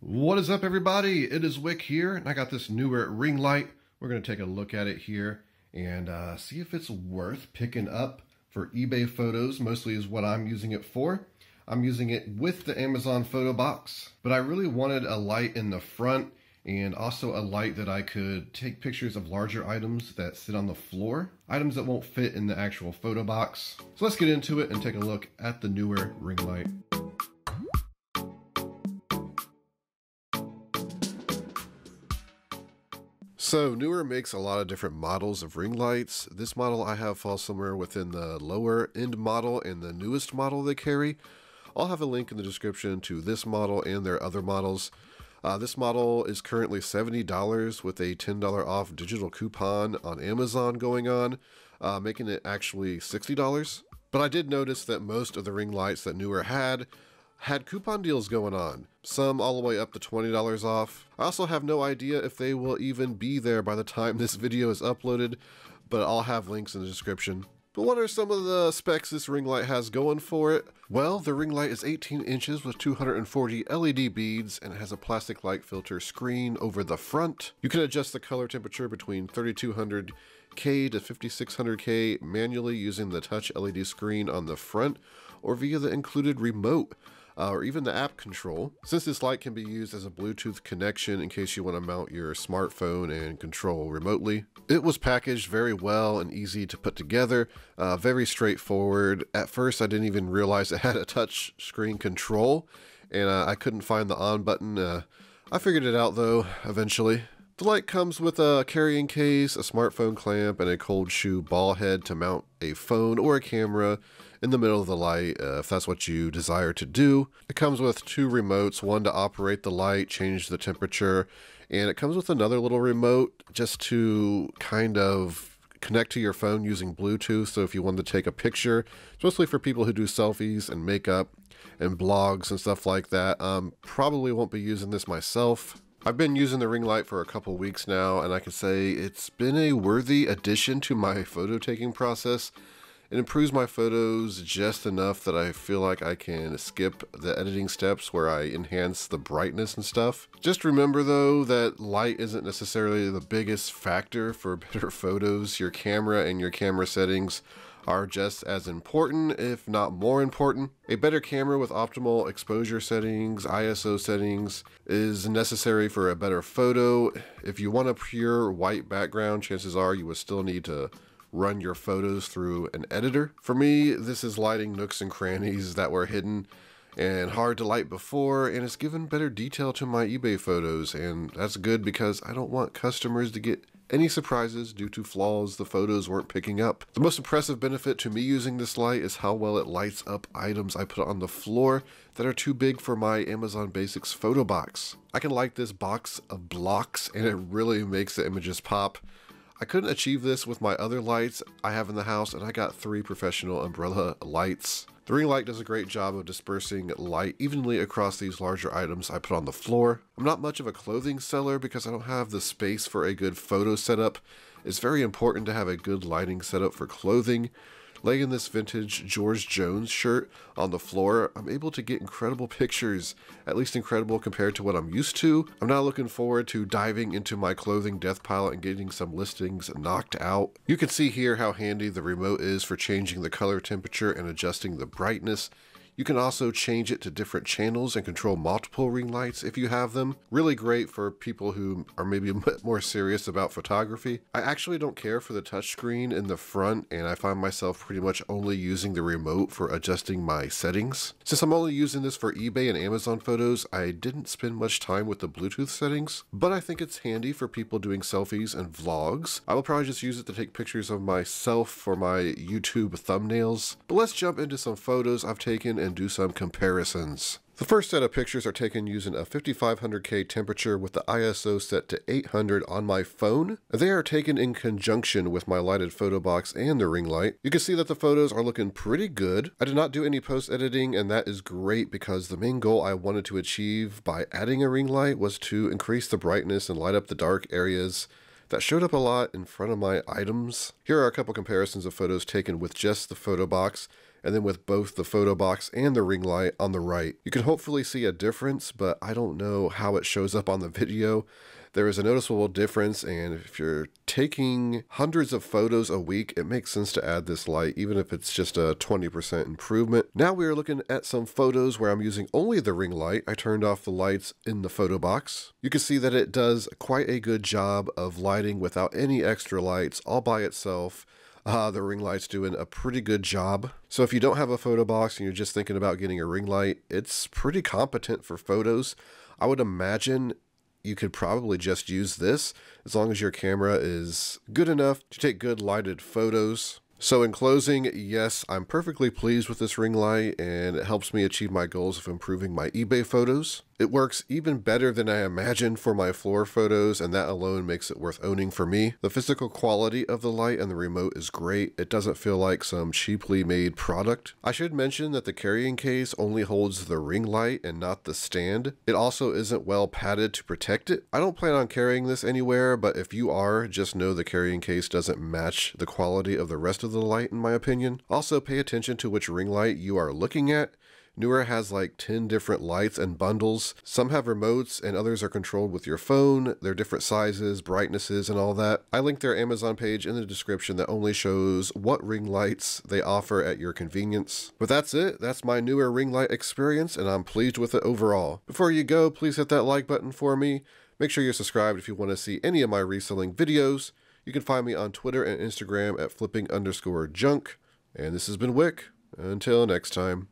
What is up, everybody? It is Wick here, and I got this newer ring light. We're going to take a look at it here and see if it's worth picking up for eBay photos. Mostly is what I'm using it for. I'm using it with the Amazon photo box, but I really wanted a light in the front and also a light that I could take pictures of larger items that sit on the floor, items that won't fit in the actual photo box. So let's get into it and take a look at the newer ring light. So Neewer makes a lot of different models of ring lights. This model I have falls somewhere within the lower end model and the newest model they carry. I'll have a link in the description to this model and their other models. This model is currently $70 with a $10 off digital coupon on Amazon going on, making it actually $60. But I did notice that most of the ring lights that Neewer had coupon deals going on, some all the way up to $20 off. I also have no idea if they will even be there by the time this video is uploaded, but I'll have links in the description. But what are some of the specs this ring light has going for it? Well, the ring light is 18 inches with 240 LED beads and it has a plastic light filter screen over the front. You can adjust the color temperature between 3200K to 5600K manually using the touch LED screen on the front or via the included remote. Or even the app control, since this light can be used as a Bluetooth connection in case you want to mount your smartphone and control remotely. It was packaged very well and easy to put together, very straightforward. At first I didn't even realize it had a touch screen control, and I couldn't find the on button. I figured it out though, eventually. The light comes with a carrying case, a smartphone clamp, and a cold shoe ball head to mount a phone or a camera in the middle of the light if that's what you desire to do. It comes with two remotes, one to operate the light, change the temperature, and it comes with another little remote just to kind of connect to your phone using Bluetooth. So if you wanted to take a picture, especially for people who do selfies and makeup and blogs and stuff like that, probably won't be using this myself. I've been using the ring light for a couple weeks now, and I can say it's been a worthy addition to my photo taking process. It improves my photos just enough that I feel like I can skip the editing steps where I enhance the brightness and stuff. Just remember though that light isn't necessarily the biggest factor for better photos. Your camera and your camera settings are just as important, if not more important. A better camera with optimal exposure settings, ISO settings, is necessary for a better photo. If you want a pure white background, chances are you will still need to run your photos through an editor. For me, this is lighting nooks and crannies that were hidden and hard to light before, and it's given better detail to my eBay photos, and that's good because I don't want customers to get any surprises due to flaws the photos weren't picking up. The most impressive benefit to me using this light is how well it lights up items I put on the floor that are too big for my Amazon Basics photo box. I can light this box of blocks and it really makes the images pop. I couldn't achieve this with my other lights I have in the house, and I got 3 professional umbrella lights. The ring light does a great job of dispersing light evenly across these larger items I put on the floor. I'm not much of a clothing seller because I don't have the space for a good photo setup. It's very important to have a good lighting setup for clothing. Laying this vintage George Jones shirt on the floor, I'm able to get incredible pictures, at least incredible compared to what I'm used to. I'm now looking forward to diving into my clothing death pile and getting some listings knocked out. You can see here how handy the remote is for changing the color temperature and adjusting the brightness. You can also change it to different channels and control multiple ring lights if you have them. Really great for people who are maybe a bit more serious about photography. I actually don't care for the touchscreen in the front, and I find myself pretty much only using the remote for adjusting my settings. Since I'm only using this for eBay and Amazon photos, I didn't spend much time with the Bluetooth settings, but I think it's handy for people doing selfies and vlogs. I will probably just use it to take pictures of myself for my YouTube thumbnails. But let's jump into some photos I've taken and do some comparisons. The first set of pictures are taken using a 5500K temperature with the ISO set to 800 on my phone. They are taken in conjunction with my lighted photo box and the ring light. You can see that the photos are looking pretty good. I did not do any post editing, and that is great because the main goal I wanted to achieve by adding a ring light was to increase the brightness and light up the dark areas that showed up a lot in front of my items. Here are a couple comparisons of photos taken with just the photo box and then with both the photo box and the ring light on the right. You can hopefully see a difference, but I don't know how it shows up on the video. There is a noticeable difference, and if you're taking hundreds of photos a week, it makes sense to add this light, even if it's just a 20% improvement. Now we are looking at some photos where I'm using only the ring light. I turned off the lights in the photo box. You can see that it does quite a good job of lighting without any extra lights, all by itself. The ring light's doing a pretty good job. So if you don't have a photo box and you're just thinking about getting a ring light, it's pretty competent for photos. I would imagine you could probably just use this as long as your camera is good enough to take good lighted photos. So in closing, yes, I'm perfectly pleased with this ring light, and it helps me achieve my goals of improving my eBay photos. It works even better than I imagined for my floor photos, and that alone makes it worth owning for me. The physical quality of the light and the remote is great. It doesn't feel like some cheaply made product. I should mention that the carrying case only holds the ring light and not the stand. It also isn't well padded to protect it. I don't plan on carrying this anywhere, but if you are, just know the carrying case doesn't match the quality of the rest of the light in my opinion. Also pay attention to which ring light you are looking at. Neewer has like 10 different lights and bundles. Some have remotes and others are controlled with your phone. They're different sizes, brightnesses, and all that. I linked their Amazon page in the description that only shows what ring lights they offer at your convenience. But that's it. That's my Neewer ring light experience, and I'm pleased with it overall. Before you go, please hit that like button for me. Make sure you're subscribed if you want to see any of my reselling videos. You can find me on Twitter and Instagram at flipping_junk. And this has been Wick. Until next time.